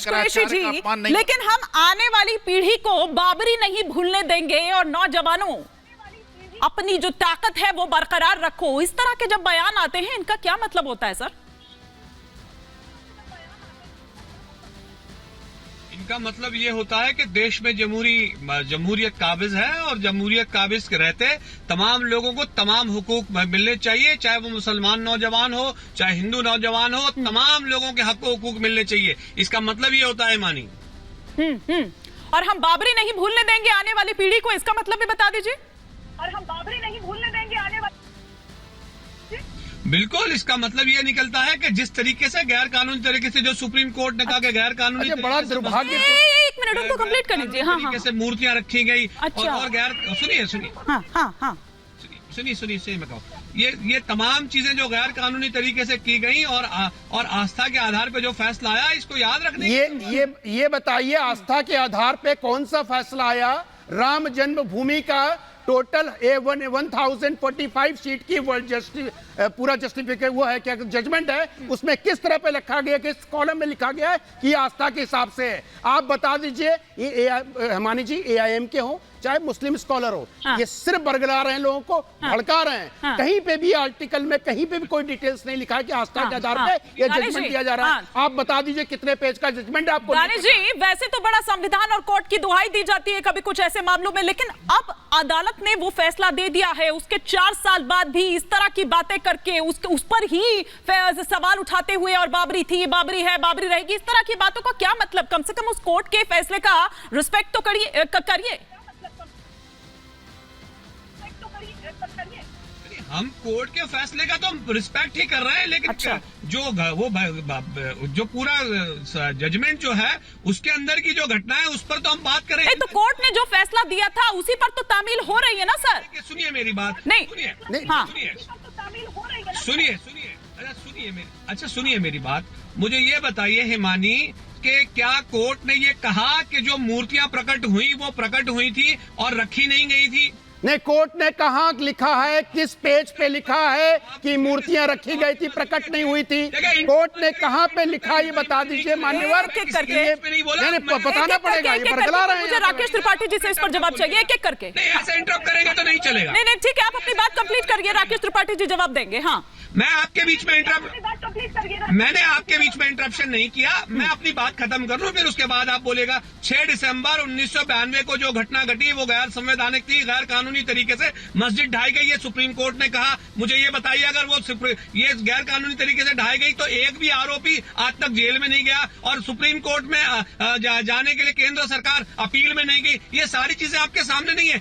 दानिश कुरैशी जी, लेकिन हम आने वाली पीढ़ी को बाबरी नहीं भूलने देंगे और नौजवानों अपनी जो ताकत है वो बरकरार रखो, इस तरह के जब बयान आते हैं इनका क्या मतलब होता है सर? इनका मतलब ये होता है कि देश में जमहूरियत काबिज है और जमहूरियत काबिज रहते तमाम लोगों को तमाम हुकूक मिलने चाहिए, चाहे वो मुसलमान नौजवान हो चाहे हिंदू नौजवान हो, तमाम लोगों के हक हुकूक मिलने चाहिए। इसका मतलब ये होता है मानी। और हम बाबरी नहीं भूलने देंगे आने वाली पीढ़ी को, इसका मतलब भी बता दीजिए। और हम बाबरी नहीं भूलने देंगे आने वाली, बिल्कुल इसका मतलब ये निकलता है कि जिस तरीके से गैर कानूनी तरीके से जो सुप्रीम कोर्ट ने कहा कि गैर कानूनी बड़ा दुर्भाग्य, एक मिनट उनको कंप्लीट कर लीजिए। हाँ, तरीके से मूर्तियां रखी गई और गैर सुनिए मैं कहूँ ये तमाम चीजें जो गैर कानूनी तरीके से की गई और आस्था के आधार पे जो फैसला आया, इसको याद रखने ये बताइए आस्था के आधार पे कौन सा फैसला आया? राम जन्मभूमि का टोटल 1045 सीट की पूरा जस्टिफिकेशन वो है क्या जजमेंट है, उसमें किस तरह पे लिखा गया, किस कॉलम में लिखा गया है कि आस्था के हिसाब से है? आप बता दीजिए। हमानी जी AIM के हो चाहे मुस्लिम स्कॉलर हो, ये सिर्फ बरगला रहे हैं, लोगों को भड़का रहे हैं। कहीं पे भी आर्टिकल में कहीं पे भी कोई डिटेल्स नहीं लिखा है कि आस्था के आधार पे ये जजमेंट दिया जा रहा है। आप बता दीजिए कितने पेज का जजमेंट आपको? दानिश जी, वैसे तो बड़ा संविधान और कोर्ट की दुहाई दी जाती है कभी कुछ ऐसे मामलों में, लेकिन अब अदालत ने वो फैसला दे दिया है, उसके 4 साल बाद भी इस तरह की बातें करके उस पर ही सवाल उठाते हुए और बाबरी थी, बाबरी है, बाबरी रहेगी, इस तरह की बातों का क्या मतलब? कम से कम उस कोर्ट के फैसले का रिस्पेक्ट तो करिए। हम कोर्ट के फैसले का तो रिस्पेक्ट ही कर रहे हैं, लेकिन जो पूरा जजमेंट जो है उसके अंदर की जो घटना है उस पर तो हम बात करें। तो कोर्ट ने जो फैसला दिया था उसी पर तो तामील हो रही है ना सर? सुनिए मेरी बात, सुनिए मेरी बात। मुझे ये बताइए हिमानी कि क्या कोर्ट ने ये कहा कि जो मूर्तियां प्रकट हुई वो प्रकट हुई थी और रखी नहीं गई थी? नहीं, कोर्ट ने कहाँ लिखा है, किस पेज पे लिखा है कि मूर्तियां रखी गई थी, प्रकट नहीं हुई थी? कोर्ट ने कहाँ पे लिखा ये बता दीजिए मान्यवर। बताना पड़ेगा, ये बरगला रहे हैं। मुझे राकेश त्रिपाठी जी से इस पर जवाब चाहिए, एक एक करके। नहीं, ऐसे इंटरप्ट करेंगे तो नहीं चलेगा। नहीं ठीक है, आप अपनी बात कंप्लीट करिए, राकेश त्रिपाठी जी जवाब देंगे। हाँ, मैं आपके बीच में मैंने आपके बीच में इंटरप्शन नहीं किया, मैं अपनी बात खत्म कर लूं, फिर उसके बाद आप बोलेगा। 6 दिसंबर 1992 को जो घटना घटी वो गैर संवैधानिक थी, गैर कानूनी तरीके से मस्जिद ढाई गई, ये सुप्रीम कोर्ट ने कहा। मुझे ये बताइए, अगर वो ये गैर कानूनी तरीके से ढाई गई तो एक भी आरोपी आज तक जेल में नहीं गया और सुप्रीम कोर्ट में जाने के लिए केंद्र सरकार अपील में नहीं गई। ये सारी चीजें आपके सामने नहीं है।